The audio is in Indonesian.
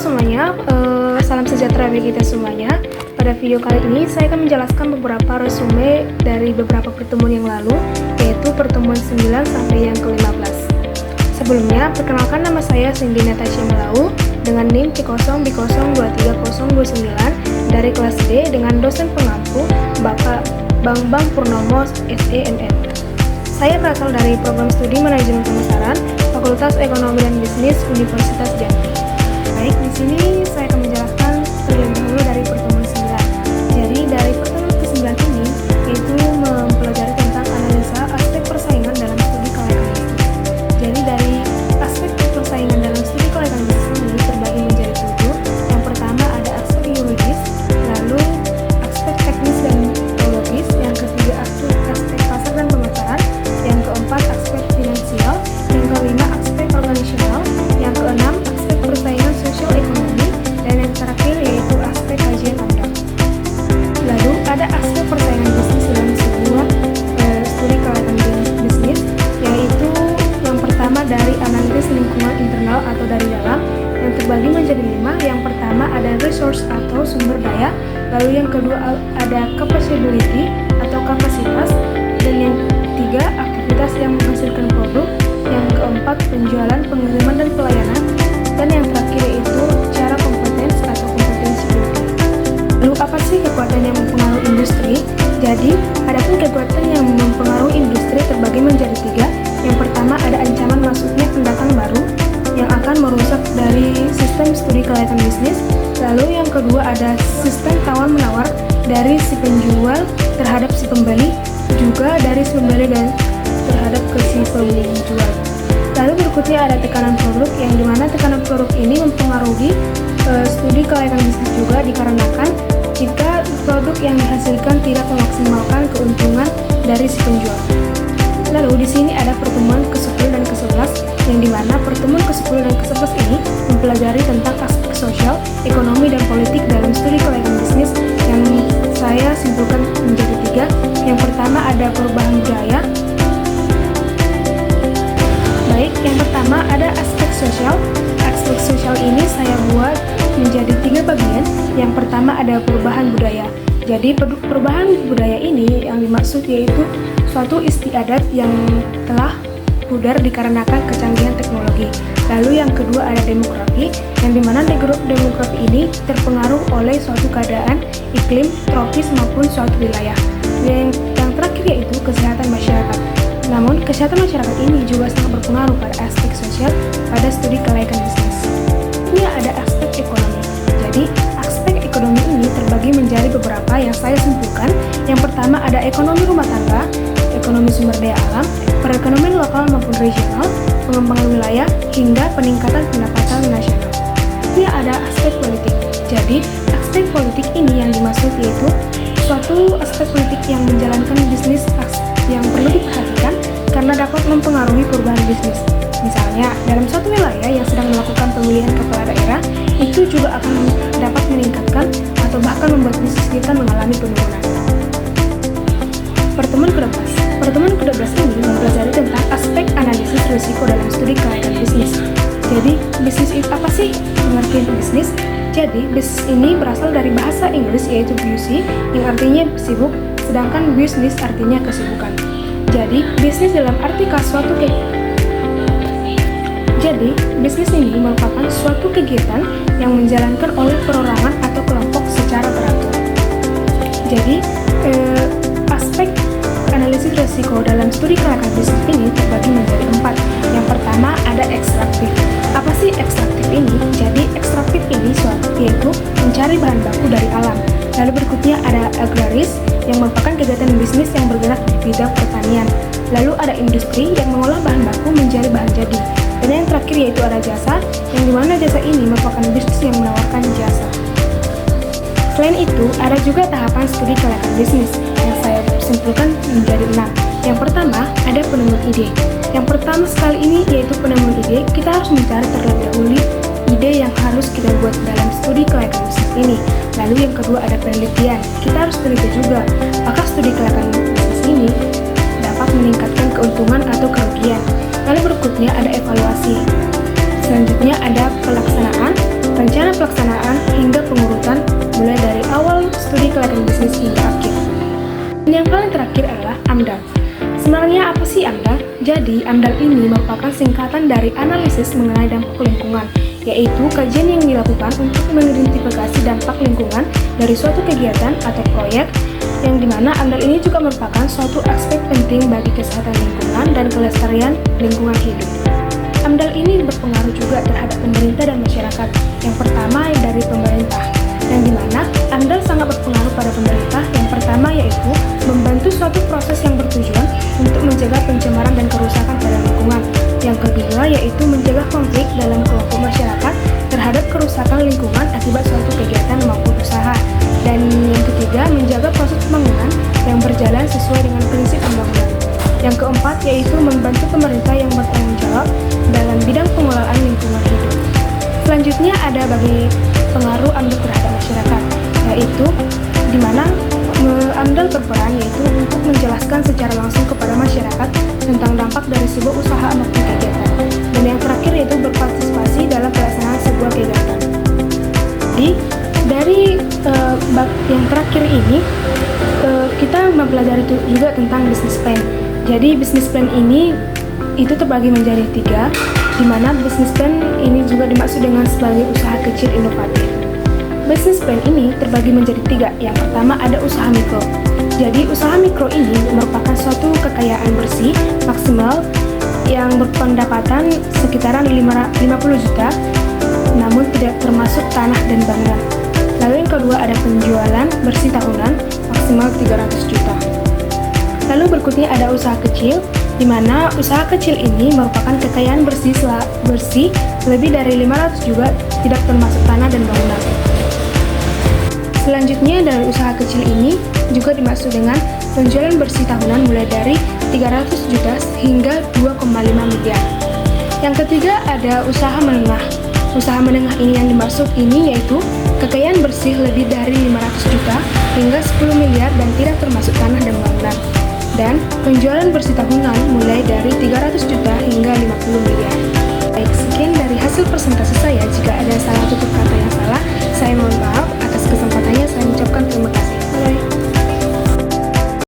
semuanya, salam sejahtera bagi kita semuanya. Pada video kali ini saya akan menjelaskan beberapa resume dari beberapa pertemuan yang lalu, yaitu pertemuan 9 sampai yang ke-15. Sebelumnya, perkenalkan nama saya Cindy Natasha Melau dengan NIM C0B0230029 dari kelas D dengan dosen pengampu Bapak Bambang Purnomo SEMM. Saya berasal dari program studi manajemen pemasaran Fakultas Ekonomi dan Bisnis Universitas Jambi. Baik, di sini saya akan menjelaskan terlebih dahulu dari pertemuan 9. Jadi dari pertemuan ke-9 ini yaitu mempelajari tentang analisa aspek persaingan dalam studi kelayakan bisnis. Jadi dari aspek persaingan dalam studi kelayakan bisnis ini terbagi menjadi 7. Yang pertama ada aspek yuridis, lalu aspek teknis dan teologis, yang ketiga aspek pasar dan pemasaran, yang keempat aspek finansial, yang kelima aspek organisasional, yang keenam aspek persaingan sosial ekonomi, dan yang terakhir yaitu aspek kajian amdal. Lalu ada aspek persaingan bisnis dalam sebuah studi kelayakan bisnis, yaitu yang pertama dari analisis lingkungan internal atau dari dalam, yang terbagi menjadi 5. Yang pertama ada resource atau sumber daya, lalu yang kedua ada capacity atau kapasitas, dan yang ketiga aktivitas yang menghasilkan produk, yang keempat penjualan, pengiriman, dan pelayanan, dan yang terakhir yaitu cara kompetensi atau kompetensi building. Lalu apa sih kekuatan yang mempengaruhi industri? Jadi, adapun kekuatan yang mempengaruhi industri terbagi menjadi 3. Yang pertama ada ancaman masuknya pendatang baru yang akan merusak dari sistem studi kelayakan bisnis. Lalu yang kedua ada sistem tawar-menawar dari si penjual terhadap si pembeli, juga dari si pembeli dan terhadap ke si penjual. Lalu berikutnya ada tekanan produk, yang dimana tekanan produk ini mempengaruhi studi kelayakan bisnis juga dikarenakan jika produk yang dihasilkan tidak memaksimalkan keuntungan dari si penjual. Lalu di sini ada pertemuan ke-10 dan ke-11, yang dimana pertemuan ke-10 dan ke-11 ini mempelajari tentang aspek sosial, ekonomi, dan politik dalam studi kelayakan bisnis yang saya simpulkan menjadi 3. Yang pertama ada perubahan budaya. Baik, yang pertama ada aspek sosial. Aspek sosial ini saya buat menjadi 3 bagian. Yang pertama ada perubahan budaya. Jadi perubahan budaya ini yang dimaksud yaitu suatu istiadat yang telah pudar dikarenakan kecanggihan teknologi. Lalu yang kedua ada demografi, yang dimana demografi ini terpengaruh oleh suatu keadaan iklim tropis maupun suatu wilayah. Yang terakhir yaitu kesehatan masyarakat. Namun kesehatan masyarakat ini juga sangat berpengaruh pada aspek sosial pada studi kelayakan bisnis. Ini ada aspek ekonomi. Jadi aspek ekonomi ini terbagi menjadi beberapa yang saya simpulkan. Yang pertama ada ekonomi rumah tangga, ekonomi sumber daya alam, perekonomian lokal maupun regional, pengembangan wilayah, hingga peningkatan pendapatan nasional. Ini ada aspek politik. Jadi, aspek politik ini yang dimaksud yaitu suatu aspek politik yang menjalankan bisnis yang perlu diperhatikan karena dapat mempengaruhi perubahan bisnis. Misalnya, dalam suatu wilayah yang sedang melakukan pemilihan kepala daerah, itu juga akan dapat meningkatkan atau bahkan membuat bisnis kita mengalami penurunan. Pertemuan ke-12. Pertemuan ke-12 ini mempelajari tentang aspek analisis risiko dalam studi kelayakan bisnis. Jadi, bisnis itu apa sih? Pengertian bisnis. Jadi, bisnis ini berasal dari bahasa Inggris yaitu busy, yang artinya sibuk, sedangkan business artinya kesibukan. Jadi, bisnis dalam arti Jadi, bisnis ini merupakan suatu kegiatan yang menjalankan oleh perorangan atau kelompok secara teratur. Jadi, aspek analisis risiko dalam studi kelayakan bisnis ini terbagi menjadi 4. Yang pertama ada ekstraktif. Apa sih ekstraktif ini? Jadi ekstraktif ini yaitu mencari bahan baku dari alam. Lalu berikutnya ada agraris, yang merupakan kegiatan bisnis yang bergerak di bidang pertanian. Lalu ada industri yang mengolah bahan baku menjadi bahan jadi. Dan yang terakhir yaitu ada jasa, yang dimana jasa ini merupakan bisnis yang menawarkan jasa. Selain itu, ada juga tahapan studi kelayakan bisnis yang saya simpulkan menjadi 6. Yang pertama, ada penemuan ide. Yang pertama sekali ini yaitu penemuan ide. Kita harus mencari terlebih dahulu ide yang harus kita buat dalam studi kelayakan bisnis ini. Lalu yang kedua ada penelitian. Kita harus teliti juga apakah studi kelayakan bisnis ini dapat meningkatkan keuntungan atau kerugian. Lalu berikutnya ada evaluasi. Selanjutnya ada pelaksanaan, rencana pelaksanaan hingga pengurutan mulai dari awal studi kelayakan bisnis hingga akhir. Dan yang paling terakhir adalah AMDAL. Sebenarnya apa sih AMDAL? Jadi AMDAL ini merupakan singkatan dari analisis mengenai dampak lingkungan, yaitu kajian yang dilakukan untuk mengidentifikasi dampak lingkungan dari suatu kegiatan atau proyek, yang dimana AMDAL ini juga merupakan suatu aspek penting bagi kesehatan lingkungan dan kelestarian lingkungan hidup. AMDAL ini berpengaruh juga terhadap pemerintah dan masyarakat. Yang pertama dari pemerintah, yang dimana AMDAL sangat berpengaruh pada pemerintah. Yang pertama yaitu membantu suatu proses yang bertujuan untuk mencegah pencemaran dan kerusakan pada lingkungan. Yang kedua yaitu mencegah konflik dalam kelompok masyarakat terhadap kerusakan lingkungan akibat suatu kegiatan maupun usaha. Dan yang ketiga, menjaga proses pembangunan yang berjalan sesuai dengan prinsip pembangunan. Yang keempat yaitu membantu pemerintah yang bertanggung jawab dalam bidang pengelolaan lingkungan hidup. Selanjutnya ada bagi pengaruh AMDAL terhadap masyarakat, yaitu di mana AMDAL berperan yaitu untuk menjelaskan secara langsung kepada masyarakat tentang dampak dari sebuah usaha maupun kegiatan. Dan yang terakhir yaitu berpartisipasi dalam pelaksanaan sebuah kegiatan. Jadi dari bab yang terakhir ini kita mempelajari juga tentang business plan. Jadi business plan ini itu terbagi menjadi 3, di mana business plan ini juga dimaksud dengan sebagai usaha kecil inovatif. Business plan ini terbagi menjadi 3. Yang pertama ada usaha mikro. Jadi usaha mikro ini merupakan suatu kekayaan bersih maksimal yang berpendapatan sekitaran 50 juta, namun tidak termasuk tanah dan bangunan. Lalu yang kedua ada penjualan bersih tahunan maksimal 300 juta. Lalu berikutnya ada usaha kecil, di mana usaha kecil ini merupakan kekayaan bersih lebih dari 500 juga, tidak termasuk tanah dan bangunan. Selanjutnya dari usaha kecil ini juga dimaksud dengan penjualan bersih tahunan mulai dari 300 juta hingga 2,5 miliar. Yang ketiga ada usaha menengah. Usaha menengah ini yang dimaksud ini yaitu kekayaan bersih lebih dari 500 juta hingga 10 miliar dan tidak termasuk tanah dan bangunan. Dan penjualan bersih tahunan mulai dari 300 juta hingga 50 miliar. Baik, sekian dari hasil presentasi saya. Jika ada salah